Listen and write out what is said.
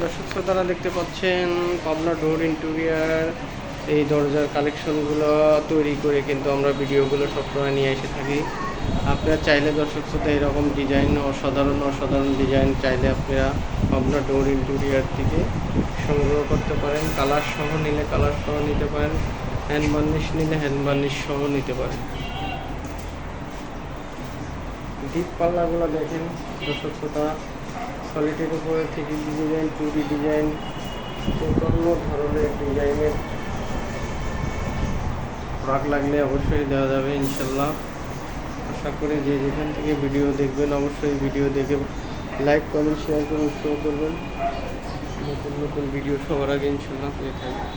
দর্শক শ্রোতারা দেখতে পাচ্ছেন পাবনা ডোর ইন্টেরিয়ার এই দরজার কালেকশনগুলো তৈরি করে কিন্তু আমরা ভিডিওগুলো সবসময় নিয়ে এসে থাকি। আপনারা চাইলে দর্শক শ্রোতা এরকম ডিজাইন অসাধারণ অসাধারণ ডিজাইন চাইলে আপনারা পাবনা ডোর ইন্টেরিয়ার থেকে সংগ্রহ করতে পারেন। কালার সহ নিলে কালার সহ নিতে পারেন, হ্যান্ড বার্নিশ নিলে হ্যান্ড বার্নিশ সহ নিতে পারেন। ডিপ পাল্লাগুলো দেখেন দর্শক শ্রোতা, সলিডের উপরে থেকে ডিজাইন, 2D ডিজাইন, 54 ধরনের ডিজাইনের প্রোডাক্ট লাগলে অবশ্যই দেওয়া যাবে ইনশাল্লাহ। আশা করি যে যেখান থেকে ভিডিও দেখবেন অবশ্যই ভিডিও দেখে লাইক কমেন্ট শেয়ার করে উৎসাহ করবেন। নতুন নতুন ভিডিও সবার আগে ইনশাল্লাহ পেয়ে থাকবেন।